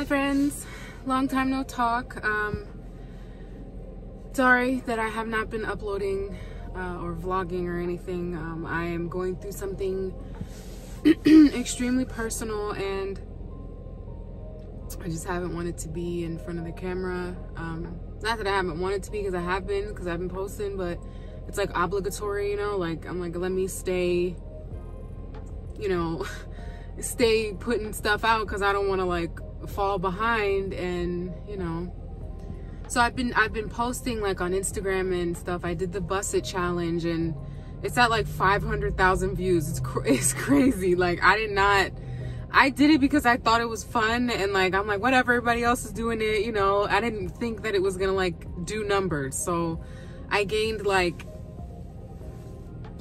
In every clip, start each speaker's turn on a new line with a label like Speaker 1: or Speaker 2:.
Speaker 1: friends, long time no talk. Sorry that I have not been uploading or vlogging or anything. I am going through something extremely personal and I just haven't wanted to be in front of the camera. Not that I haven't wanted to be, because I have been, because I've been posting, but it's like obligatory, you know, like I'm like, let me stay, you know, stay putting stuff out because I don't want to like fall behind. And you know, so I've been posting like on Instagram and stuff. I did the Bust It challenge and it's at like 500,000 views. It's crazy. Like I did it because I thought it was fun, and like I'm like, whatever, everybody else is doing it, you know. I didn't think that it was gonna like do numbers. So I gained like,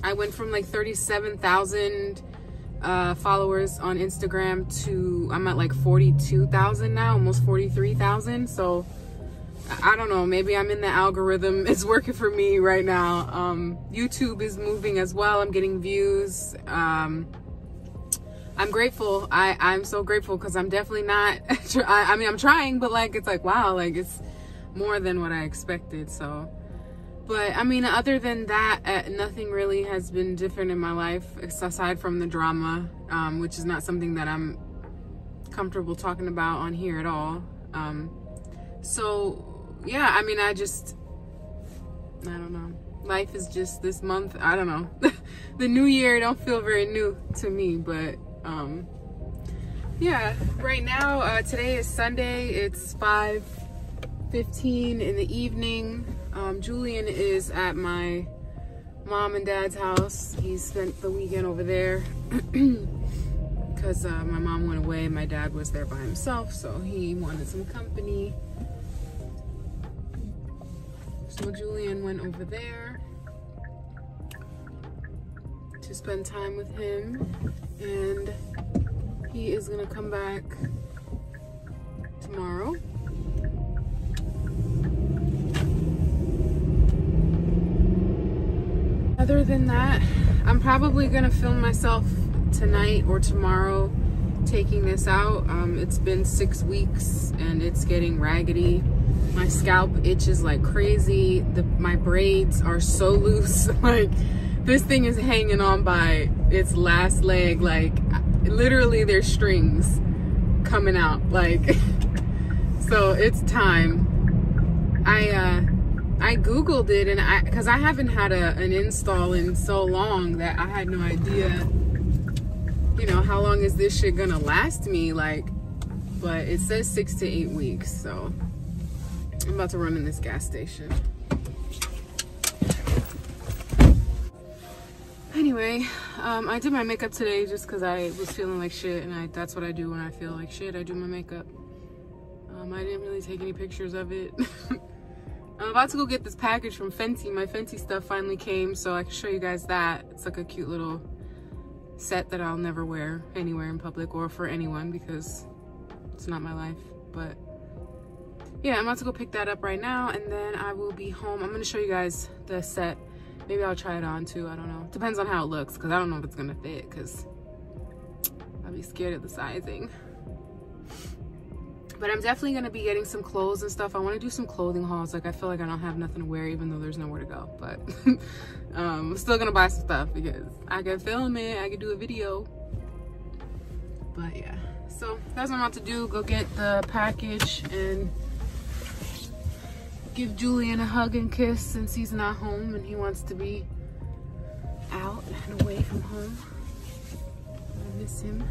Speaker 1: I went from like 37,000 followers on Instagram to I'm at like 42,000 now, almost 43,000. So I don't know, maybe I'm in the algorithm. It's working for me right now. YouTube is moving as well. I'm getting views. I'm grateful. I'm so grateful, because I'm definitely not I mean, I'm trying, but like it's like, wow, like it's more than what I expected. So, but I mean, other than that, nothing really has been different in my life aside from the drama, which is not something that I'm comfortable talking about on here at all. So yeah, I mean, I don't know, life is just this month, I don't know. The new year don't feel very new to me, but yeah, right now, today is Sunday. It's 5:15 in the evening. Julian is at my mom and dad's house. He spent the weekend over there because my mom went away. My dad was there by himself, so he wanted some company. So Julian went over there to spend time with him, and he is gonna come back tomorrow. Other than that, I'm probably gonna film myself tonight or tomorrow taking this out. It's been 6 weeks and it's getting raggedy. My scalp itches like crazy. My braids are so loose. Like, this thing is hanging on by its last leg. Like, literally there's strings coming out. Like, so it's time. I Googled it, and because I haven't had an install in so long that I had no idea, you know, how long is this shit gonna last me, like, but it says 6 to 8 weeks. So I'm about to run in this gas station. Anyway, I did my makeup today just because I was feeling like shit, and that's what I do when I feel like shit. I do my makeup. I didn't really take any pictures of it. I'm about to go get this package from Fenty. My Fenty stuff finally came, so I can show you guys that. It's like a cute little set that I'll never wear anywhere in public or for anyone, because it's not my life. But yeah, I'm about to go pick that up right now, and then I will be home. I'm gonna show you guys the set. Maybe I'll try it on too, I don't know. Depends on how it looks, because I don't know if it's gonna fit, because I'll be scared of the sizing. But I'm definitely gonna be getting some clothes and stuff. I wanna do some clothing hauls. Like, I feel like I don't have nothing to wear, even though there's nowhere to go. But I'm still gonna buy some stuff because I can film it, I can do a video. But yeah, so that's what I'm about to do. Go get the package and give Julian a hug and kiss, since he's not home and he wants to be out and away from home. I miss him.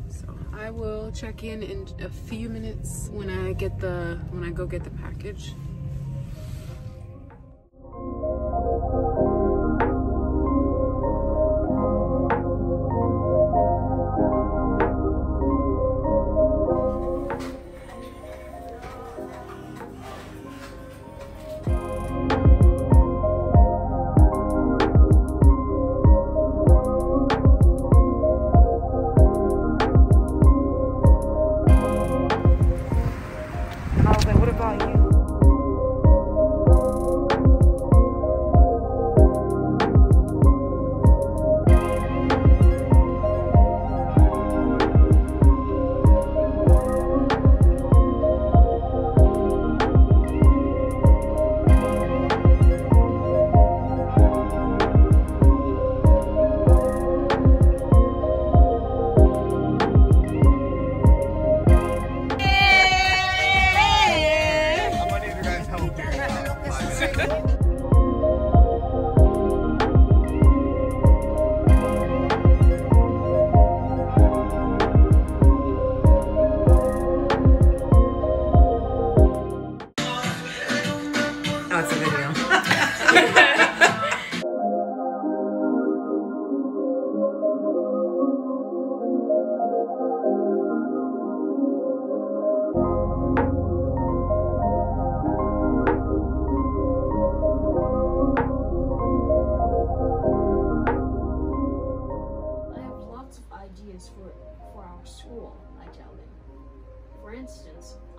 Speaker 1: So I will check in a few minutes when I go get the package.
Speaker 2: What about you?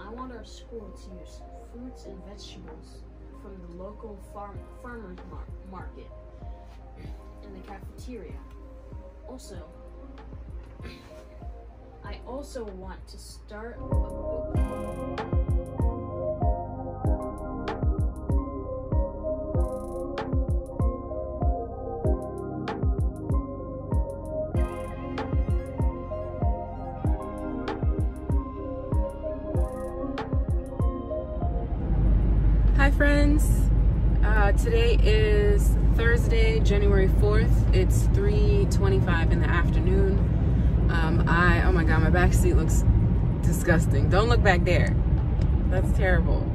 Speaker 2: I want our school to use fruits and vegetables from the local farmers market in the cafeteria. Also, I also want to start a book club.
Speaker 1: Hi friends, today is Thursday, January 4th. It's 3:25 in the afternoon. Oh my god, my back seat looks disgusting. Don't look back there. That's terrible.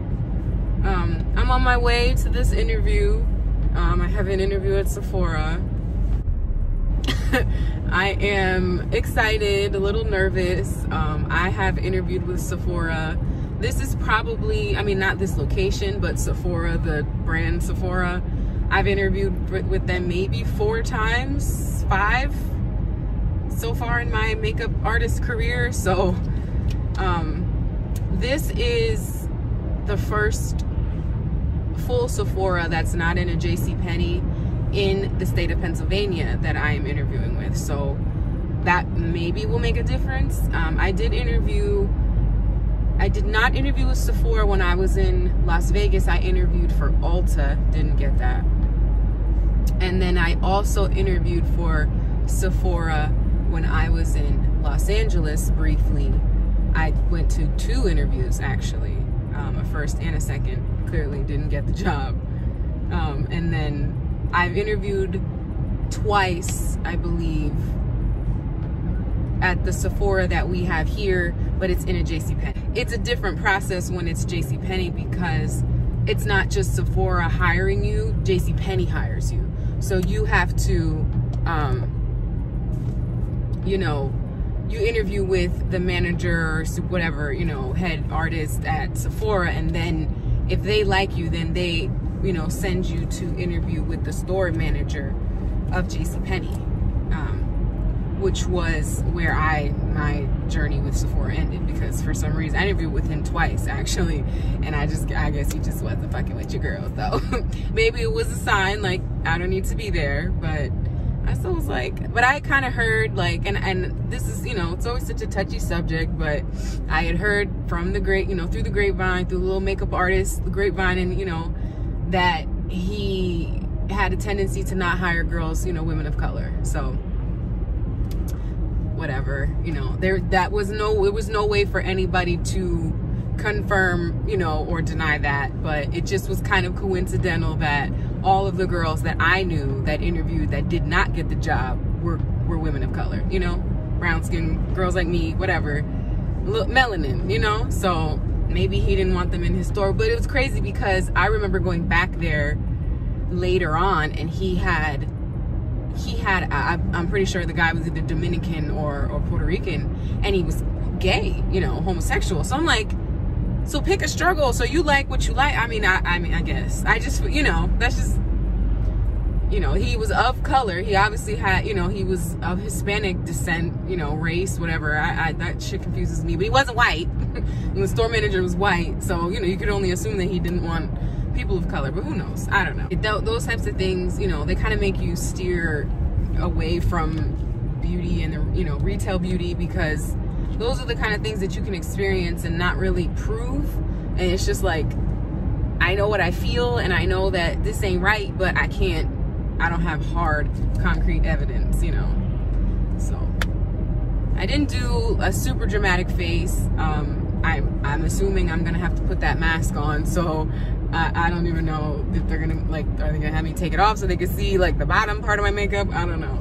Speaker 1: I'm on my way to this interview. I have an interview at Sephora. I am excited, a little nervous. I have interviewed with Sephora. This is probably, I mean, not this location, but Sephora, the brand Sephora. I've interviewed with them maybe 4 times, 5 so far in my makeup artist career. So this is the first full Sephora that's not in a JCPenney in the state of Pennsylvania that I am interviewing with. So that maybe will make a difference. I did not interview with Sephora when I was in Las Vegas. I interviewed for Ulta, didn't get that. And then I also interviewed for Sephora when I was in Los Angeles briefly. I went to 2 interviews actually, a first and a second. Clearly didn't get the job. And then I've interviewed twice, I believe, at the Sephora that we have here, but it's in a JCPenney. It's a different process when it's JCPenney because it's not just Sephora hiring you, JCPenney hires you. So you have to, you know, you interview with the manager or whatever, you know, head artist at Sephora, and then if they like you, then they, you know, send you to interview with the store manager of JCPenney. Which was where my journey with Sephora ended, because for some reason I interviewed with him twice actually, and I guess he just wasn't fucking with your girl. So maybe it was a sign like I don't need to be there, but I still was like, but I kind of heard like, and this is, you know, it's always such a touchy subject, but I had heard from the through the grapevine, through the little makeup artist, the grapevine, and you know, that he had a tendency to not hire girls, you know, women of color. So whatever, you know, it was no way for anybody to confirm, you know, or deny that, but it just was kind of coincidental that all of the girls that I knew that interviewed that did not get the job were women of color, you know, brown skin girls like me, whatever, melanin, you know. So maybe he didn't want them in his store, but it was crazy because I remember going back there later on, and he had I'm pretty sure the guy was either Dominican or Puerto Rican, and he was gay, you know, homosexual. So I'm like, so pick a struggle. So you like what you like. I mean, I guess I just, you know, that's just, you know, he was of color. He obviously had, you know, he was of Hispanic descent, you know, race, whatever. That shit confuses me. But he wasn't white. And the store manager was white. So, you know, you could only assume that he didn't want people of color, but who knows? I don't know. Those types of things, you know, they kind of make you steer away from beauty and the, you know, retail beauty, because those are the kind of things that you can experience and not really prove. And it's just like, I know what I feel and I know that this ain't right, but I don't have hard concrete evidence, you know. So I didn't do a super dramatic face. I'm assuming I'm gonna have to put that mask on, so I don't even know if they're gonna, like, are they gonna have me take it off so they can see like the bottom part of my makeup? I don't know.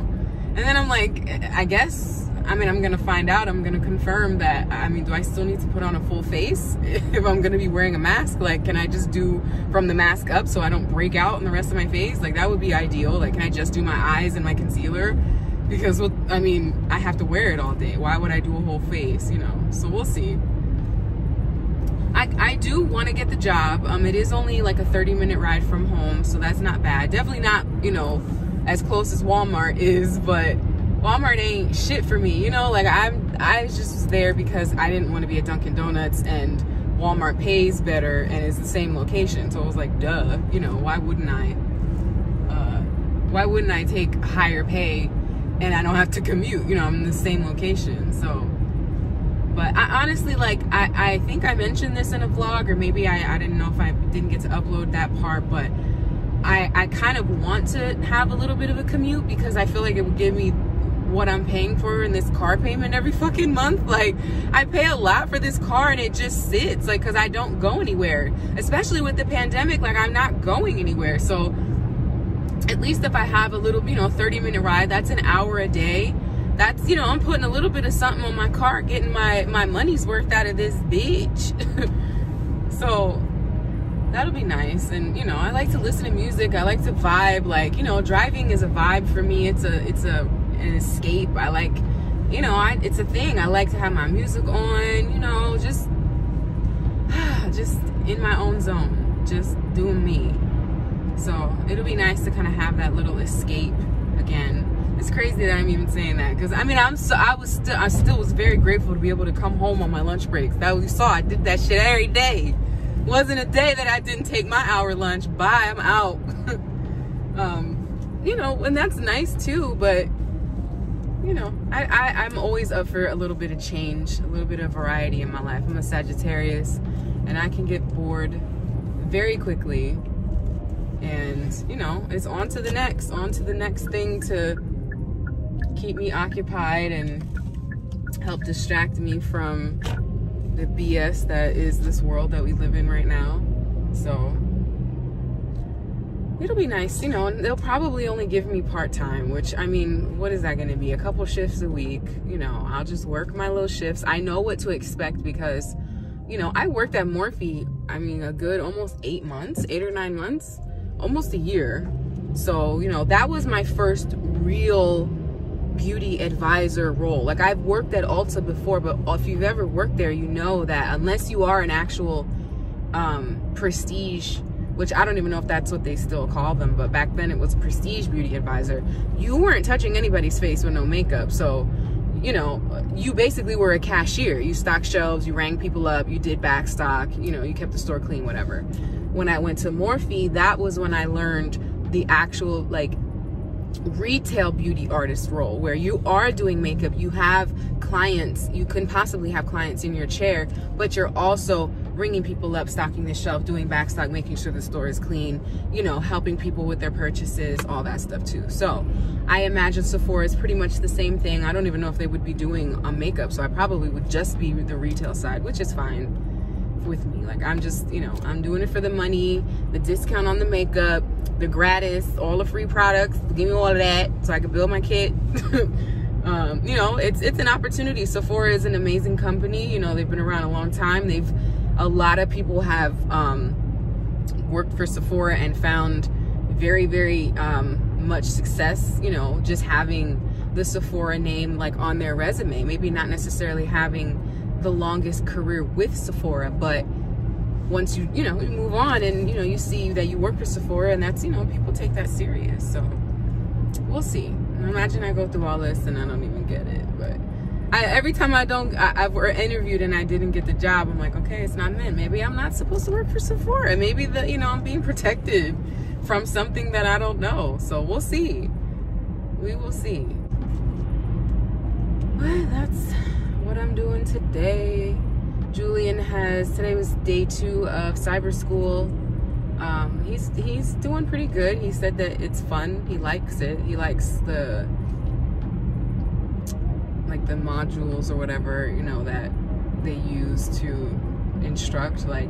Speaker 1: And then I'm like, I guess, I mean, I'm gonna find out. I'm gonna confirm that. I mean, do I still need to put on a full face if I'm gonna be wearing a mask? Like, can I just do from the mask up so I don't break out in the rest of my face? Like, that would be ideal. Like, can I just do my eyes and my concealer? Because, well, I mean, I have to wear it all day. Why would I do a whole face, you know? So we'll see. I do want to get the job. It is only like a 30-minute ride from home, so that's not bad. Definitely not, you know, as close as Walmart is, but Walmart ain't shit for me, you know. Like, I just was there because I didn't want to be at Dunkin' Donuts, and Walmart pays better and is the same location. So I was like, duh, you know, why wouldn't I take higher pay and I don't have to commute? You know, I'm in the same location. So, but I honestly, like, I think I mentioned this in a vlog, or maybe I didn't know if I didn't get to upload that part, but I kind of want to have a little bit of a commute because I feel like it would give me what I'm paying for in this car payment every fucking month. Like, I pay a lot for this car and it just sits, like, because I don't go anywhere, especially with the pandemic. Like, I'm not going anywhere. So at least if I have a little, you know, 30-minute ride, that's an hour a day. That's, you know, I'm putting a little bit of something on my car, getting my money's worth out of this bitch. So that'll be nice. And, you know, I like to listen to music. I like to vibe. Like, you know, driving is a vibe for me. It's an escape. I like, you know, it's a thing. I like to have my music on, you know, just in my own zone, just doing me. So it'll be nice to kind of have that little escape again. It's crazy that I'm even saying that, because I mean, I still was very grateful to be able to come home on my lunch breaks. That you saw, I did that shit every day. Wasn't a day that I didn't take my hour lunch. Bye, I'm out. You know, and that's nice too, but you know, I'm always up for a little bit of change, a little bit of variety in my life. I'm a Sagittarius and I can get bored very quickly, and you know, it's on to the next thing to keep me occupied and help distract me from the BS that is this world that we live in right now. So it'll be nice, you know, and they'll probably only give me part-time, which, I mean, what is that going to be? A couple shifts a week, you know. I'll just work my little shifts. I know what to expect because, you know, I worked at Morphe, I mean, a good almost 8 or 9 months, almost a year. So, you know, that was my first real beauty advisor role. Like, I've worked at Ulta before, but if you've ever worked there, you know that unless you are an actual prestige, which I don't even know if that's what they still call them, but back then it was prestige beauty advisor, you weren't touching anybody's face with no makeup. So, you know, you basically were a cashier. You stocked shelves, you rang people up, you did back stock, you know, you kept the store clean, whatever. When I went to Morphe, that was when I learned the actual, like, retail beauty artist role, where you are doing makeup, you have clients, you can possibly have clients in your chair, but you're also ringing people up, stocking the shelf, doing backstock, making sure the store is clean, you know, helping people with their purchases, all that stuff too. So I imagine Sephora is pretty much the same thing. I don't even know if they would be doing makeup, so I probably would just be the retail side, which is fine with me. Like, I'm just, you know, I'm doing it for the money, the discount on the makeup, the gratis, all the free products, give me all of that so I can build my kit. You know, it's an opportunity. Sephora is an amazing company. You know, they've been around a long time. A lot of people have worked for Sephora and found very, very much success, you know, just having the Sephora name like on their resume. Maybe not necessarily having the longest career with Sephora, but once you know, you move on and, you know, you see that you work for Sephora, and that's, you know, people take that serious. So we'll see. Imagine I go through all this and I don't even get it. But every time I've interviewed and I didn't get the job, I'm like, okay, it's not meant. Maybe I'm not supposed to work for Sephora. Maybe you know, I'm being protected from something that I don't know. So we'll see. We will see. But that's what I'm doing today. Julian today was day 2 of cyber school. He's doing pretty good. He said that it's fun. He likes it. He likes the modules or whatever, you know, that they use to instruct. Like,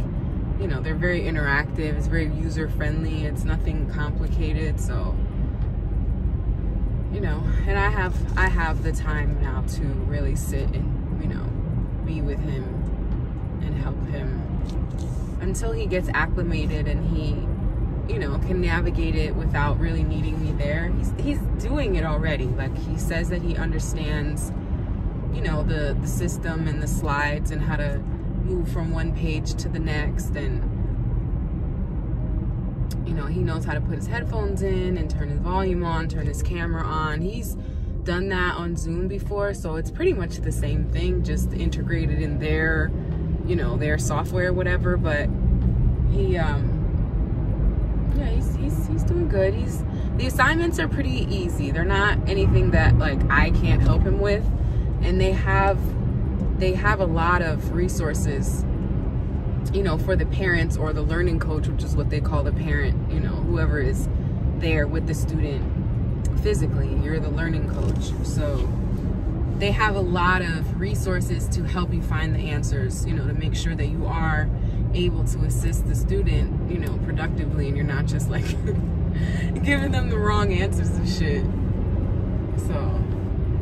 Speaker 1: you know, they're very interactive. It's very user friendly. It's nothing complicated. So, you know, and I have the time now to really sit and, you know, be with him and help him until he gets acclimated and he, you know, can navigate it without really needing me there. He's doing it already. Like, he says that he understands, you know, the system and the slides and how to move from one page to the next, and, you know, he knows how to put his headphones in and turn his volume on, turn his camera on. He's done that on Zoom before, so it's pretty much the same thing, just integrated in their, you know, their software or whatever, but he he's doing good. The assignments are pretty easy. They're not anything that like I can't help him with, and they have a lot of resources, you know, for the parents or the learning coach, which is what they call the parent, you know, whoever is there with the student physically. You're the learning coach. So they have a lot of resources to help you find the answers, you know, to make sure that you are able to assist the student, you know, productively, and you're not just like giving them the wrong answers and shit.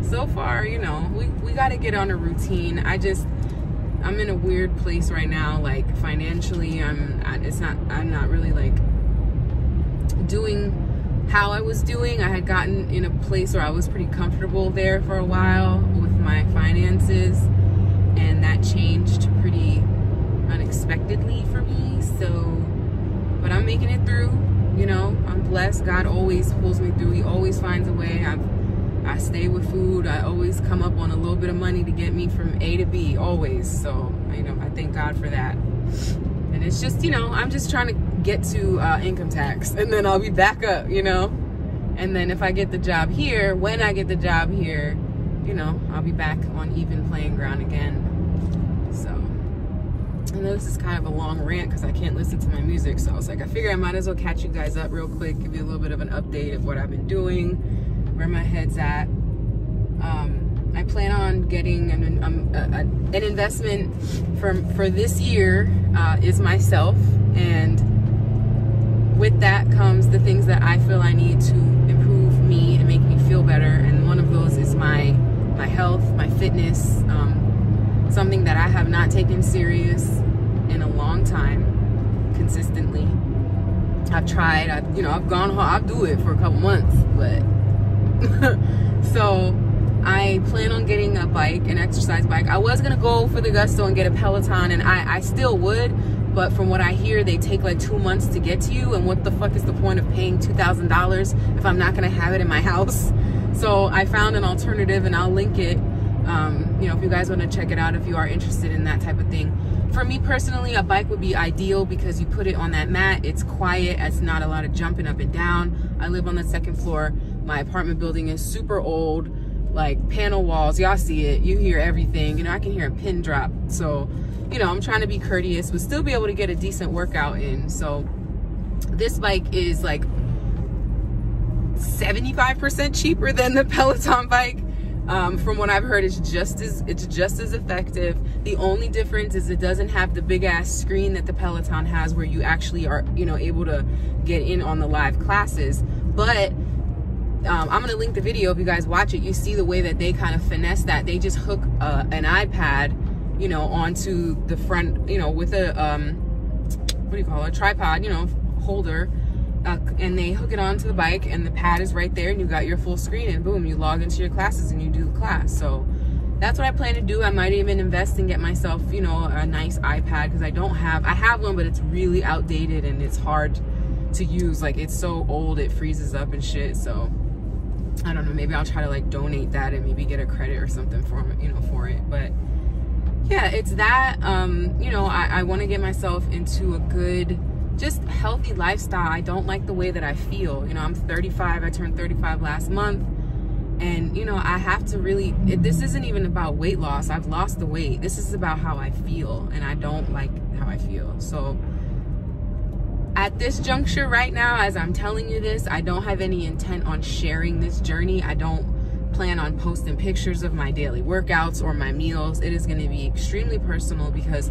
Speaker 1: So far, you know, we got to get on a routine. I'm in a weird place right now, like financially. I'm not really like doing how I was doing. I had gotten in a place where I was pretty comfortable there for a while with my finances, and that changed pretty unexpectedly for me. So, but I'm making it through, you know. I'm blessed. God always pulls me through. He always finds a way. I stay with food. I always come up on a little bit of money to get me from A to B, always. So, you know, I thank God for that. And it's just, you know, I'm just trying to get to income tax, and then I'll be back up, you know. And then if I get the job here, when I get the job here, you know, I'll be back on even playing ground again. So, I know this is kind of a long rant because I can't listen to my music. So I was like, I figure I might as well catch you guys up real quick, give you a little bit of an update of what I've been doing, where my head's at. I plan on getting an investment for this year is myself, and with that comes the things that I feel I need to improve me and make me feel better. And one of those is my health, my fitness, something that I have not taken serious in a long time, consistently. I've tried, I've gone home, I'll do it for a couple months, but so I plan on getting a bike, an exercise bike. I was gonna go for the gusto and get a Peloton, and I still would, but from what I hear, they take like 2 months to get to you, and what the fuck is the point of paying $2,000 if I'm not gonna have it in my house? So I found an alternative, and I'll link it, if you guys want to check it out, if you are interested in that type of thing. For me personally, a bike would be ideal because you put it on that mat, it's quiet, it's not a lot of jumping up and down. I live on the 2nd floor. My apartment building is super old, like panel walls. Y'all see it, you hear everything. I can hear a pin drop. So, I'm trying to be courteous, but still be able to get a decent workout in. So this bike is like 75% cheaper than the Peloton bike. From what I've heard, it's just as effective. The only difference is it doesn't have the big ass screen that the Peloton has, where you actually are, able to get in on the live classes. But I'm gonna link the video. If you guys watch it, you see the way that they kind of finesse that. They just hook an iPad, onto the front, with a a tripod, holder. And they hook it onto the bike, and the pad is right there, and you got your full screen, and boom, you log into your classes and you do the class. So that's what I plan to do. I might even invest and get myself, a nice iPad, because I have one, but it's really outdated and it's hard to use. Like, it's so old, it freezes up and shit. So I don't know, maybe I'll try to like donate that and maybe get a credit or something for it. But yeah, it's that. I want to get myself into a good, just healthy lifestyle. I don't like the way that I feel. I'm 35. I turned 35 last month. And, I have to really, this isn't even about weight loss. I've lost the weight. This is about how I feel. And I don't like how I feel. So at this juncture right now, as I'm telling you this, I don't have any intent on sharing this journey. I don't plan on posting pictures of my daily workouts or my meals. It is going to be extremely personal, because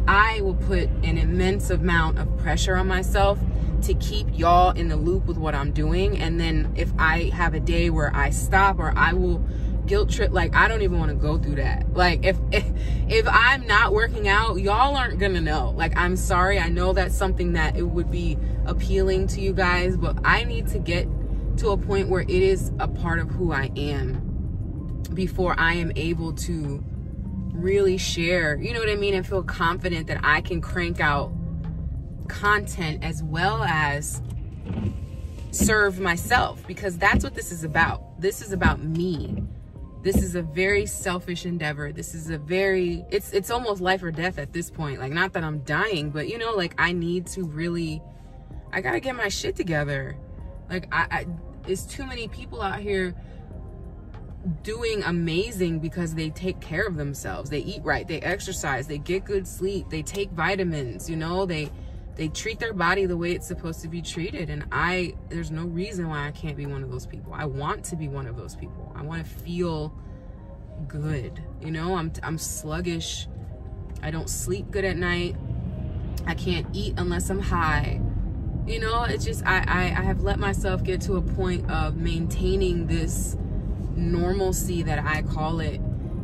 Speaker 1: I will put an immense amount of pressure on myself to keep y'all in the loop with what I'm doing. And then if I have a day where I stop, or I will guilt trip, like, I don't even want to go through that. Like, if I'm not working out, y'all aren't gonna know. Like, I'm sorry. I know that's something that it would be appealing to you guys, but I need to get to a point where it is a part of who I am before I am able to really share, and feel confident that I can crank out content as well as serve myself, because that's what this is about. This is about me. This is a very selfish endeavor. This is a very, it's almost life or death at this point. Like, not that I'm dying, but you know, like, I need to really, I gotta get my shit together. Like, it's too many people out here doing amazing because they take care of themselves. They eat right, they exercise, they get good sleep, they take vitamins, you know, they treat their body the way it's supposed to be treated. And there's no reason why I can't be one of those people. I want to be one of those people. I want to feel good. You know, I'm sluggish. I don't sleep good at night. I can't eat unless I'm high. You know, it's just, I have let myself get to a point of maintaining this normalcy that I call it,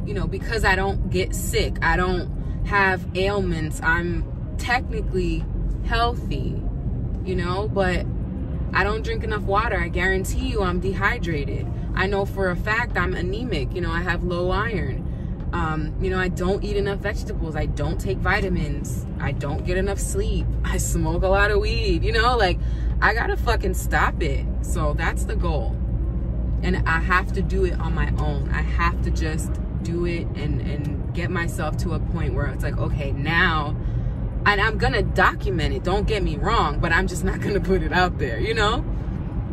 Speaker 1: you know, because I don't get sick. I don't have ailments. I'm technically healthy, you know, but I don't drink enough water. I guarantee you I'm dehydrated. I know for a fact I'm anemic. You know, I have low iron. You know, I don't eat enough vegetables. I don't take vitamins. I don't get enough sleep. I smoke a lot of weed. You know, like, I gotta fucking stop it. So that's the goal. And I have to do it on my own. I have to just do it and get myself to a point where it's like, okay, now, and I'm gonna document it, don't get me wrong, but I'm just not gonna put it out there, you know?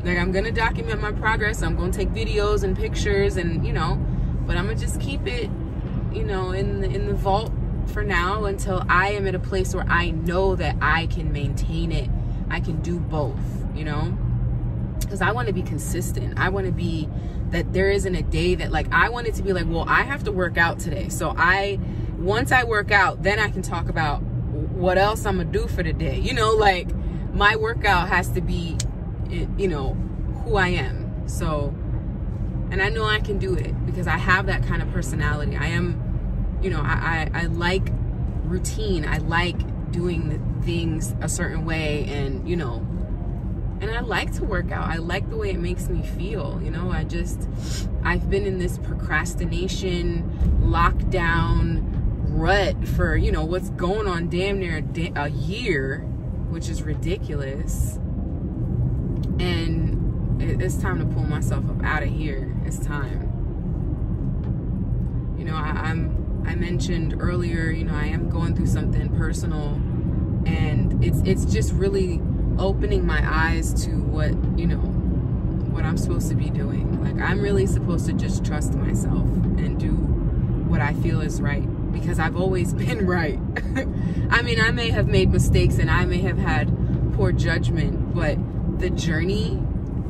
Speaker 1: Like, I'm gonna document my progress. I'm gonna take videos and pictures and, you know, but I'm gonna just keep it, you know, in the vault for now until I am at a place where I know that I can maintain it. I can do both, you know? Because I want to be consistent. I want to be that there isn't a day that, like, I want it to be like, well, I have to work out today. So once I work out, then I can talk about what else I'm gonna do for the day. You know, like, my workout has to be, you know, who I am. So, and I know I can do it because I have that kind of personality. I am, you know, I like routine. I like doing the things a certain way, and, you know, and I like to work out. I like the way it makes me feel. You know, I've been in this procrastination, lockdown rut for, you know, what's going on damn near a year, which is ridiculous. And it's time to pull myself up out of here. It's time. You know, I mentioned earlier, you know, I am going through something personal, and it's just really opening my eyes to what, you know, what I'm supposed to be doing. Like, I'm really supposed to just trust myself and do what I feel is right, because I've always been right. I mean, I may have made mistakes and I may have had poor judgment, but the journey,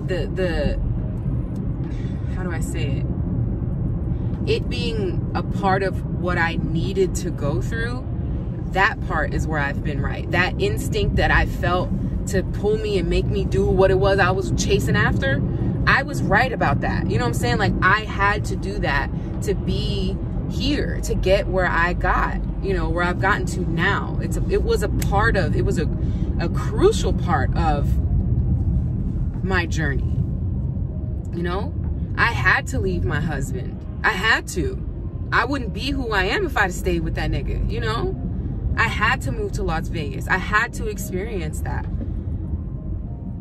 Speaker 1: the how do I say it being a part of what I needed to go through, that part is where I've been right. That instinct that I felt to pull me and make me do what it was I was chasing after, I was right about that. You know what I'm saying? Like, I had to do that to be here, to get where I got, you know, where I've gotten to now. It was a crucial part of my journey. You know, I had to leave my husband. I had to. I wouldn't be who I am if I'd stayed with that nigga, you know? I had to move to Las Vegas. I had to experience that.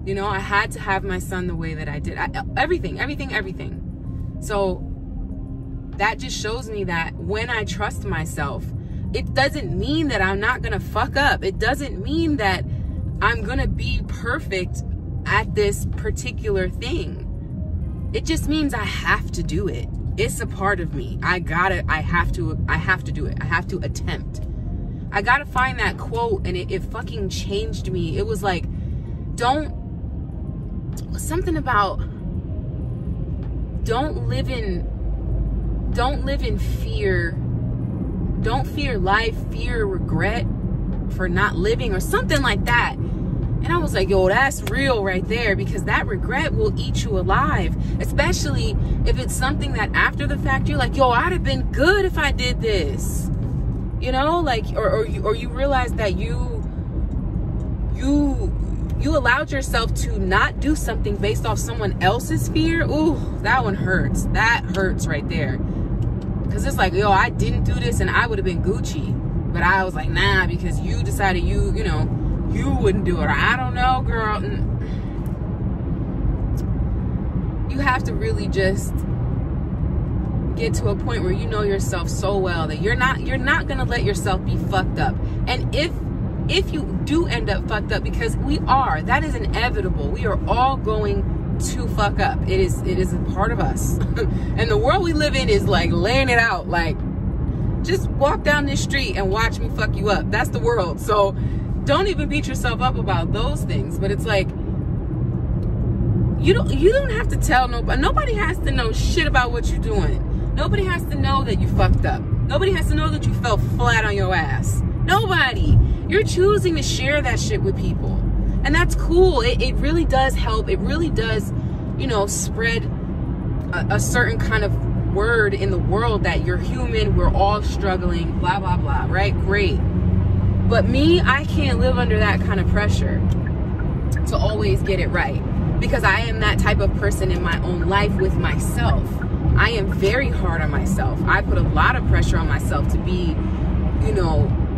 Speaker 1: You know, I had to have my son the way that I did. Everything. So that just shows me that when I trust myself, it doesn't mean that I'm not gonna fuck up. It doesn't mean that I'm gonna be perfect at this particular thing. It just means I have to do it. It's a part of me. I have to do it. I have to attempt. I gotta find that quote, and it fucking changed me. It was like, something about don't live in fear. Don't fear life, fear regret for not living, or something like that. And I was like, yo, that's real right there, because that regret will eat you alive, especially if it's something that after the fact you're like, yo, I'd have been good if I did this. You know, like, or you realize that you allowed yourself to not do something based off someone else's fear. Ooh, that one hurts. That hurts right there. Because it's like, yo, I didn't do this and I would have been Gucci. But I was like, nah, because you decided you wouldn't do it. Or I don't know, girl. You have to really just get to a point where you know yourself so well that you're not gonna let yourself be fucked up. And if you do end up fucked up, because that is inevitable. We are all going to fuck up. It is a part of us. And the world we live in is like laying it out, like, just walk down this street and watch me fuck you up. That's the world. So don't even beat yourself up about those things. But it's like, you don't have to tell nobody. Nobody has to know shit about what you're doing. Nobody has to know that you fucked up. Nobody has to know that you fell flat on your ass. Nobody. You're choosing to share that shit with people. And that's cool. It really does help. It really does, spread a certain kind of word in the world that you're human, we're all struggling, blah, blah, blah, right? Great. But me, I can't live under that kind of pressure to always get it right, because I am that type of person in my own life with myself. I am very hard on myself. I put a lot of pressure on myself to be,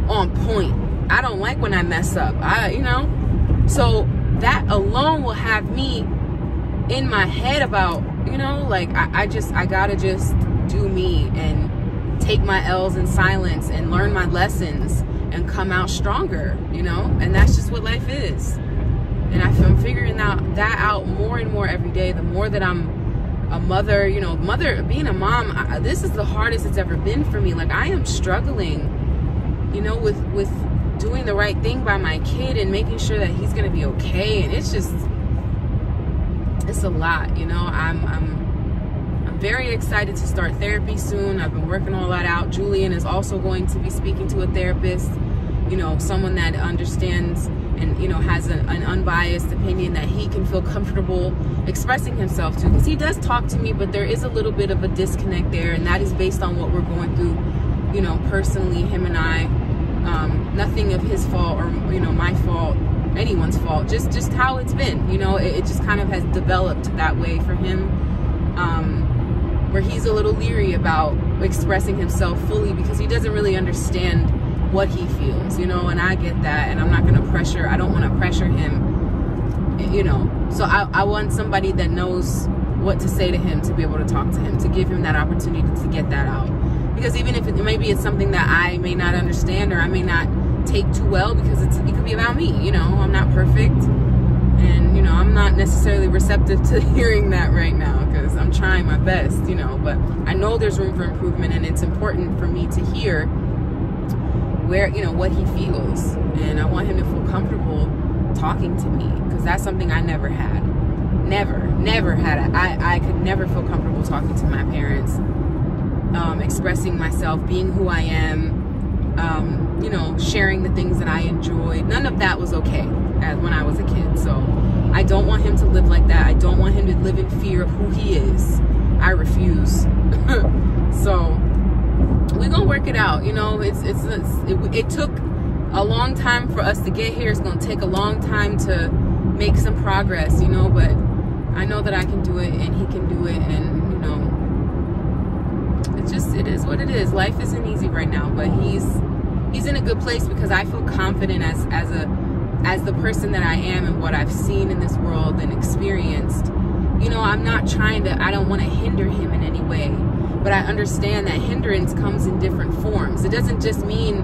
Speaker 1: on point. I don't like when I mess up. So that alone will have me in my head about, I gotta just do me and take my L's in silence and learn my lessons and come out stronger, and that's just what life is. And I'm figuring that out more and more every day. The more that I'm a mother, being a mom, this is the hardest it's ever been for me. Like, I am struggling, with doing the right thing by my kid and making sure that he's gonna be okay. And it's a lot, I'm very excited to start therapy soon. I've been working all that out. Julian is also going to be speaking to a therapist, someone that understands and, has an unbiased opinion that he can feel comfortable expressing himself to. Because he does talk to me, but there is a little bit of a disconnect there. And that is based on what we're going through, personally, him and I. Nothing of his fault or, my fault, anyone's fault. Just how it's been, it just kind of has developed that way for him. Where he's a little leery about expressing himself fully because he doesn't really understand what he feels, and I get that, and I'm not going to pressure. I don't want to pressure him, so I want somebody that knows what to say to him, to be able to talk to him, to give him that opportunity to get that out. Because even if maybe it's something that I may not understand or I may not take too well, because it could be about me, I'm not perfect, and I'm not necessarily receptive to hearing that right now, because I'm trying my best, but I know there's room for improvement, and it's important for me to hear where, what he feels, and I want him to feel comfortable talking to me, because that's something I never had. Never had. I could never feel comfortable talking to my parents, expressing myself, being who I am, sharing the things that I enjoyed. None of that was okay when I was a kid. So I don't want him to live like that. I don't want him to live in fear of who he is. I refuse. So we're gonna work it out. It took a long time for us to get here. It's gonna take a long time to make some progress, but I know that I can do it and he can do it, and it is what it is. Life isn't easy right now, but he's in a good place because I feel confident as the person that I am and what I've seen in this world and experienced. I'm not I don't want to hinder him in any way, but I understand that hindrance comes in different forms. It doesn't just mean,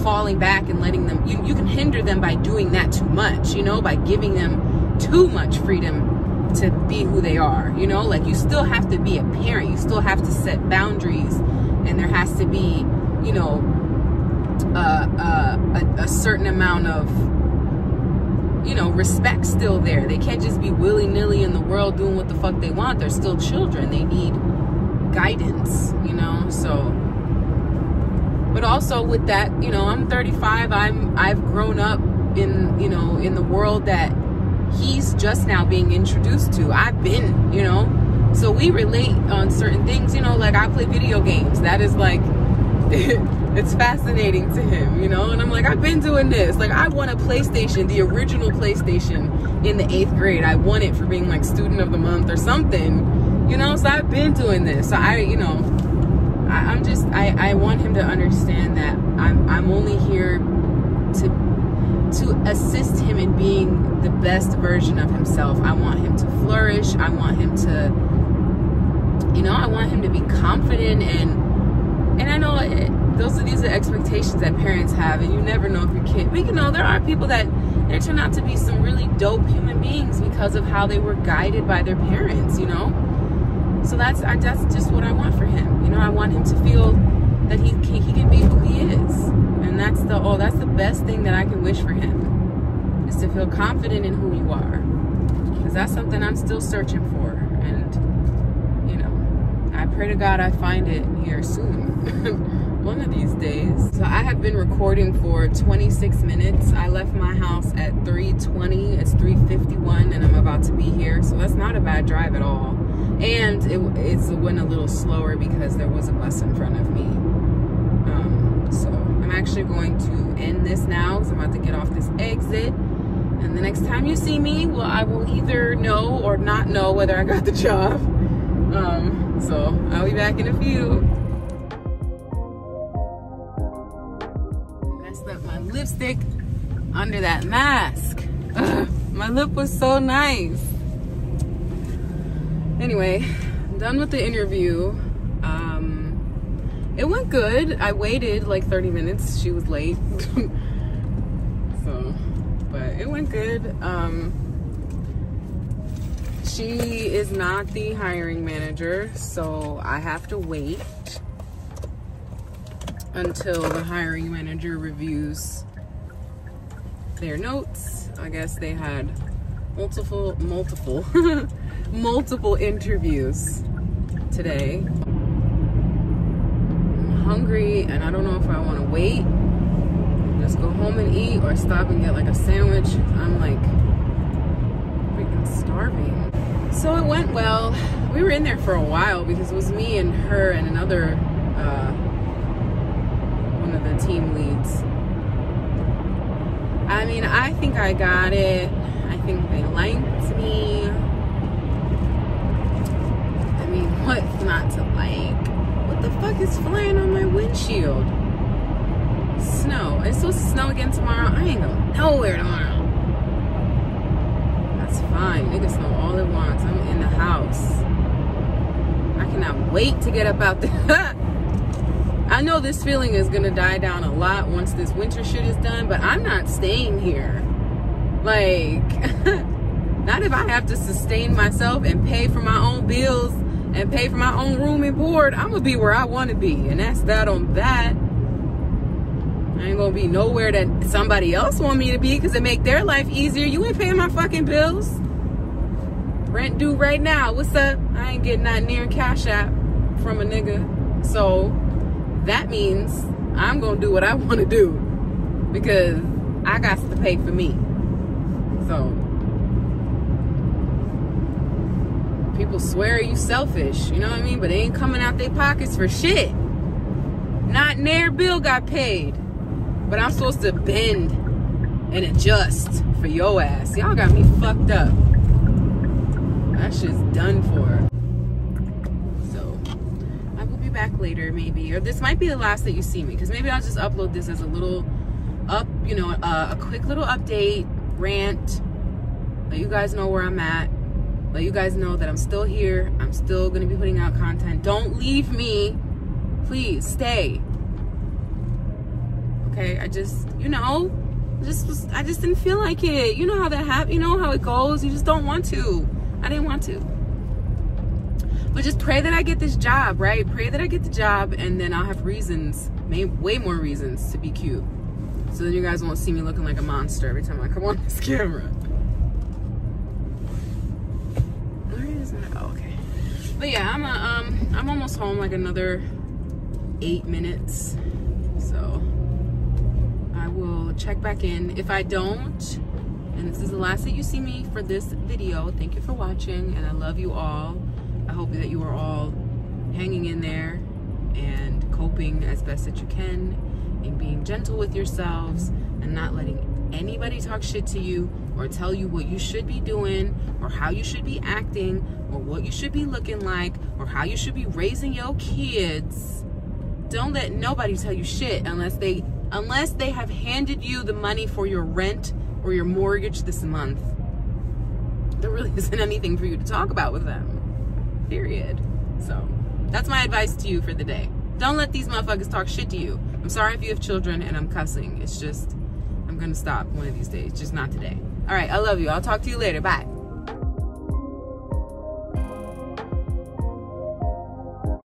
Speaker 1: falling back and letting them, you can hinder them by doing that too much, by giving them too much freedom to be who they are, like you still have to be a parent, you still have to set boundaries, and there has to be, a certain amount of, respect still there. They can't just be willy-nilly in the world doing what the fuck they want. They're still children. They need guidance, so. But also with that, I'm 35. I've grown up in, in the world that he's just now being introduced to. I've been, so we relate on certain things, like I play video games. That is like, it's fascinating to him, and I'm like, I've been doing this. Like, I won a PlayStation, the original PlayStation, in the 8th grade. I won it for being like student of the month or something, so I've been doing this. So I want him to understand that I'm only here to assist him in being the best version of himself. I want him to flourish. I want him to you know, I want him to be confident, and I know these are expectations that parents have, and you never know if your kid, but you know, there are people that they turn out to be some really dope human beings because of how they were guided by their parents, you know. So that's just what I want for him. You know, I want him to feel that he can be who he is, and that's the best thing that I can wish for him, is to feel confident in who you are, because that's something I'm still searching for. And you know, I pray to God I find it here soon. One of these days. So I have been recording for 26 minutes. I left my house at 3:20. It's 3:51 and I'm about to be here. So that's not a bad drive at all. And it went a little slower because there was a bus in front of me. So I'm actually going to end this now because I'm about to get off this exit. And the next time you see me, well, I will either know or not know whether I got the job. So I'll be back in a few. Messed up my lipstick under that mask. Ugh, my lip was so nice. Anyway, I'm done with the interview. It went good. I waited like 30 minutes. She was late. But it went good. She is not the hiring manager, so I have to wait until the hiring manager reviews their notes. I guess they had multiple interviews today. I'm hungry and I don't know if I want to wait, just go home and eat, or stop and get like a sandwich. I'm like freaking starving. So it went well. We were in there for a while because it was me and her and another one of the team leads. I mean, I think I got it. I think they liked me. I mean, what's not to like? What the fuck is flying on my windshield? Snow. It's supposed to snow again tomorrow. I ain't going nowhere tomorrow. That's fine. Niggas snow all it wants. I'm in the house. I cannot wait to get up out there. I know this feeling is gonna die down a lot once this winter shit is done, but I'm not staying here. Like, not if I have to sustain myself and pay for my own bills and pay for my own room and board. I'm gonna be where I want to be, and that's that on that. I ain't gonna be nowhere that somebody else want me to be because it make their life easier. You ain't paying my fucking bills. Rent due right now. What's up? I ain't getting that near Cash App from a nigga. So that means I'm gonna do what I want to do because I got to pay for me. So people swear you selfish, you know what I mean? But they ain't coming out their pockets for shit. Not near bill got paid. But I'm supposed to bend and adjust for your ass. Y'all got me fucked up. That shit's done for. So I will be back later maybe. Or this might be the last that you see me. Because maybe I'll just upload this as a little a quick little update, rant. Let you guys know where I'm at. Let you guys know that I'm still here. I'm still going to be putting out content. Don't leave me. Please stay. Okay, I just didn't feel like it. You know how that happens. You know how it goes. You just don't want to. I didn't want to. But just pray that I get this job, right? Pray that I get the job, and then I'll have reasons, way more reasons to be cute. So then you guys won't see me looking like a monster every time I come on this camera. Where is it? Oh, okay. But yeah, I'm almost home, like another 8 minutes. So I will check back in. If I don't, and this is the last that you see me for this video, thank you for watching, and I love you all. I hope that you are all hanging in there and coping as best that you can, and being gentle with yourselves and not letting anybody talk shit to you or tell you what you should be doing or how you should be acting or what you should be looking like or how you should be raising your kids. Don't let nobody tell you shit unless they have handed you the money for your rent or your mortgage this month. There really isn't anything for you to talk about with them. Period. So that's my advice to you for the day. Don't let these motherfuckers talk shit to you. I'm sorry if you have children and I'm cussing. It's just, I'm gonna stop one of these days, just not today. All right, I love you. I'll talk to you later. Bye.